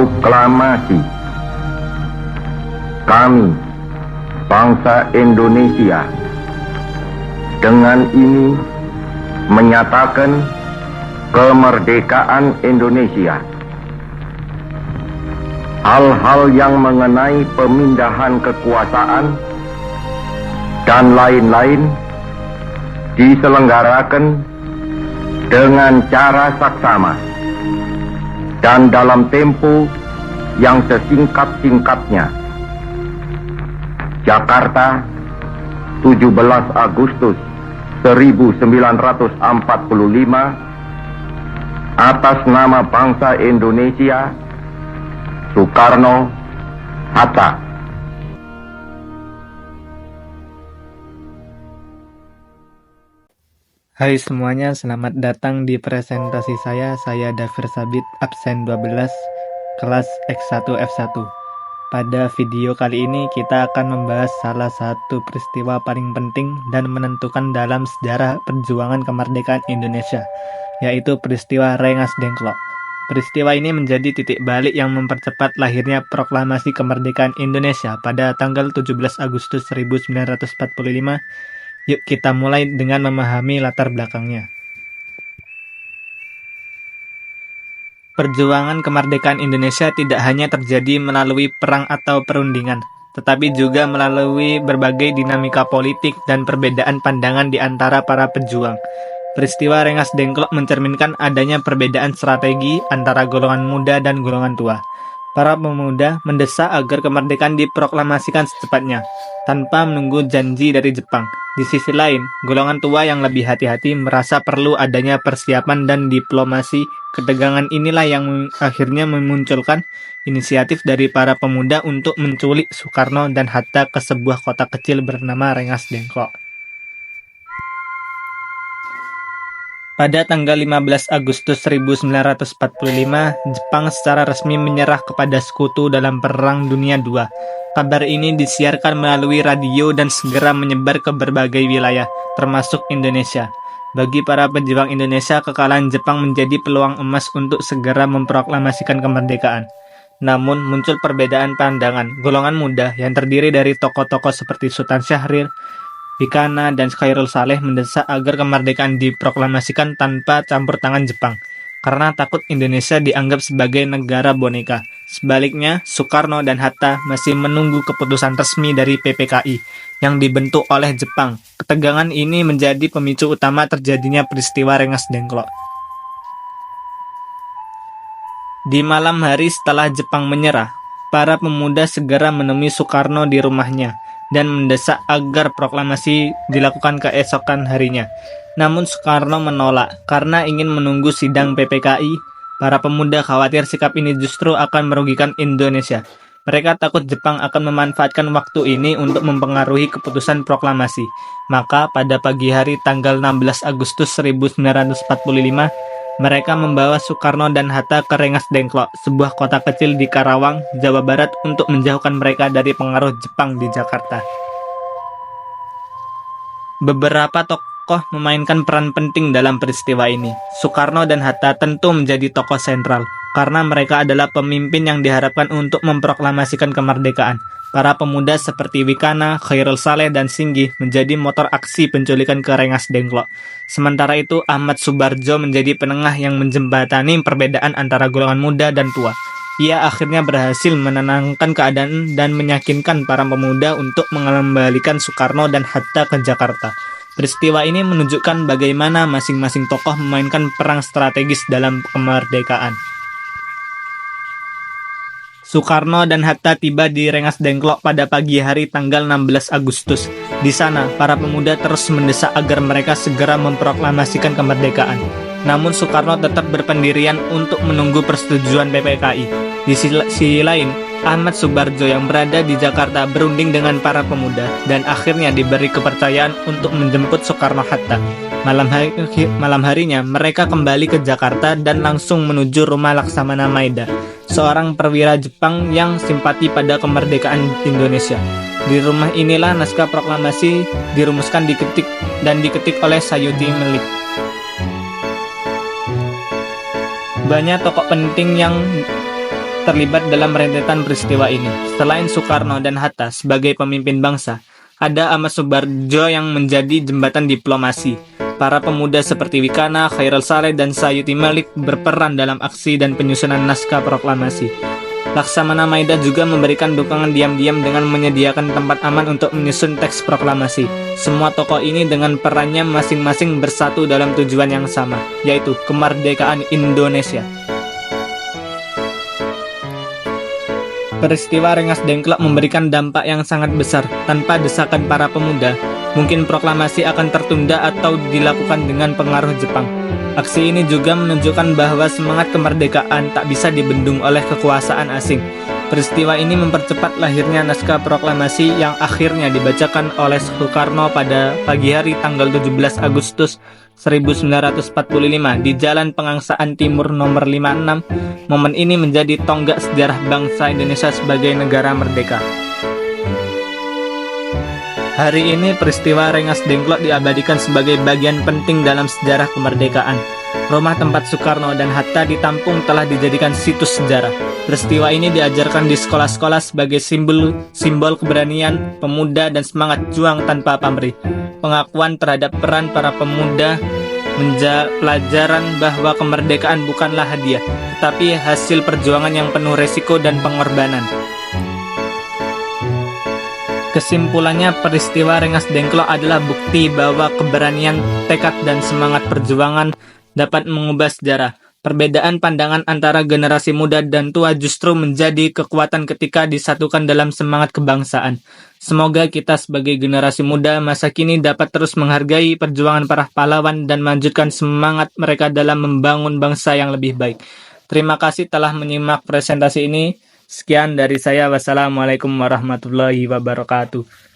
Proklamasi. Kami, bangsa Indonesia, dengan ini menyatakan kemerdekaan Indonesia. Hal-hal yang mengenai pemindahan kekuasaan dan lain-lain diselenggarakan dengan cara saksama dan dalam tempo yang sesingkat-singkatnya. Jakarta, 17 Agustus 1945, atas nama bangsa Indonesia, Soekarno, Hatta. Hai semuanya, selamat datang di presentasi saya Dafir Sabit, absen 12, kelas X1 F1. Pada video kali ini kita akan membahas salah satu peristiwa paling penting dan menentukan dalam sejarah perjuangan kemerdekaan Indonesia, yaitu peristiwa Rengas Dengklok. Peristiwa ini menjadi titik balik yang mempercepat lahirnya proklamasi kemerdekaan Indonesia pada tanggal 17 Agustus 1945. Yuk kita mulai dengan memahami latar belakangnya. Perjuangan kemerdekaan Indonesia tidak hanya terjadi melalui perang atau perundingan, tetapi juga melalui berbagai dinamika politik dan perbedaan pandangan di antara para pejuang. Peristiwa Rengas Dengklok mencerminkan adanya perbedaan strategi antara golongan muda dan golongan tua. Para pemuda mendesak agar kemerdekaan diproklamasikan secepatnya, tanpa menunggu janji dari Jepang. Di sisi lain, golongan tua yang lebih hati-hati merasa perlu adanya persiapan dan diplomasi. Ketegangan inilah yang akhirnya memunculkan inisiatif dari para pemuda untuk menculik Soekarno dan Hatta ke sebuah kota kecil bernama Rengas Dengklok. Pada tanggal 15 Agustus 1945, Jepang secara resmi menyerah kepada sekutu dalam Perang Dunia II. Kabar ini disiarkan melalui radio dan segera menyebar ke berbagai wilayah, termasuk Indonesia. Bagi para pejuang Indonesia, kekalahan Jepang menjadi peluang emas untuk segera memproklamasikan kemerdekaan. Namun, muncul perbedaan pandangan. Golongan muda yang terdiri dari tokoh-tokoh seperti Sultan Syahrir, Bikana, dan Khairul Saleh mendesak agar kemerdekaan diproklamasikan tanpa campur tangan Jepang, karena takut Indonesia dianggap sebagai negara boneka. Sebaliknya, Soekarno dan Hatta masih menunggu keputusan resmi dari PPKI yang dibentuk oleh Jepang. Ketegangan ini menjadi pemicu utama terjadinya peristiwa Rengas Dengklok. Di malam hari setelah Jepang menyerah, para pemuda segera menemui Soekarno di rumahnya dan mendesak agar proklamasi dilakukan keesokan harinya. Namun Soekarno menolak karena ingin menunggu sidang PPKI. Para pemuda khawatir sikap ini justru akan merugikan Indonesia. Mereka takut Jepang akan memanfaatkan waktu ini untuk mempengaruhi keputusan proklamasi. Maka pada pagi hari tanggal 16 Agustus 1945, mereka membawa Soekarno dan Hatta ke Rengas Dengklok, sebuah kota kecil di Karawang, Jawa Barat, untuk menjauhkan mereka dari pengaruh Jepang di Jakarta. Beberapa tokoh memainkan peran penting dalam peristiwa ini. Soekarno dan Hatta tentu menjadi tokoh sentral, karena mereka adalah pemimpin yang diharapkan untuk memproklamasikan kemerdekaan. Para pemuda seperti Wikana, Khairul Saleh, dan Singgih menjadi motor aksi penculikan ke Rengas Dengklok. Sementara itu, Ahmad Subarjo menjadi penengah yang menjembatani perbedaan antara golongan muda dan tua. Ia akhirnya berhasil menenangkan keadaan dan meyakinkan para pemuda untuk mengembalikan Soekarno dan Hatta ke Jakarta. Peristiwa ini menunjukkan bagaimana masing-masing tokoh memainkan peran strategis dalam kemerdekaan. Soekarno dan Hatta tiba di Rengas Dengklok pada pagi hari tanggal 16 Agustus. Di sana, para pemuda terus mendesak agar mereka segera memproklamasikan kemerdekaan. Namun Soekarno tetap berpendirian untuk menunggu persetujuan PPKI. Di sisi lain, Ahmad Subarjo yang berada di Jakarta berunding dengan para pemuda dan akhirnya diberi kepercayaan untuk menjemput Soekarno-Hatta. Malam harinya, mereka kembali ke Jakarta dan langsung menuju rumah Laksamana Maeda, seorang perwira Jepang yang simpati pada kemerdekaan Indonesia. Di rumah inilah naskah proklamasi dirumuskan diketik oleh Sayuti Melik. Banyak tokoh penting yang terlibat dalam rentetan peristiwa ini. Selain Soekarno dan Hatta sebagai pemimpin bangsa, ada Ahmad Subarjo yang menjadi jembatan diplomasi. Para pemuda seperti Wikana, Khairul Saleh, dan Sayuti Malik berperan dalam aksi dan penyusunan naskah proklamasi. Laksamana Maida juga memberikan dukungan diam-diam dengan menyediakan tempat aman untuk menyusun teks proklamasi. Semua tokoh ini dengan perannya masing-masing bersatu dalam tujuan yang sama, yaitu kemerdekaan Indonesia. Peristiwa Rengas Dengklok memberikan dampak yang sangat besar. Tanpa desakan para pemuda, mungkin proklamasi akan tertunda atau dilakukan dengan pengaruh Jepang. Aksi ini juga menunjukkan bahwa semangat kemerdekaan tak bisa dibendung oleh kekuasaan asing. Peristiwa ini mempercepat lahirnya naskah proklamasi yang akhirnya dibacakan oleh Soekarno pada pagi hari tanggal 17 Agustus 1945 di Jalan Pengangsaan Timur nomor 56. Momen ini menjadi tonggak sejarah bangsa Indonesia sebagai negara merdeka. Hari ini peristiwa Rengas Dengklok diabadikan sebagai bagian penting dalam sejarah kemerdekaan. Rumah tempat Soekarno dan Hatta ditampung telah dijadikan situs sejarah. Peristiwa ini diajarkan di sekolah-sekolah sebagai simbol keberanian pemuda dan semangat juang tanpa pamrih. Pengakuan terhadap peran para pemuda pelajaran bahwa kemerdekaan bukanlah hadiah, tetapi hasil perjuangan yang penuh resiko dan pengorbanan. Kesimpulannya, peristiwa Rengas Dengklok adalah bukti bahwa keberanian, tekad, dan semangat perjuangan dapat mengubah sejarah. Perbedaan pandangan antara generasi muda dan tua justru menjadi kekuatan ketika disatukan dalam semangat kebangsaan. Semoga kita sebagai generasi muda masa kini dapat terus menghargai perjuangan para pahlawan dan melanjutkan semangat mereka dalam membangun bangsa yang lebih baik. Terima kasih telah menyimak presentasi ini. Sekian dari saya. Wassalamualaikum warahmatullahi wabarakatuh.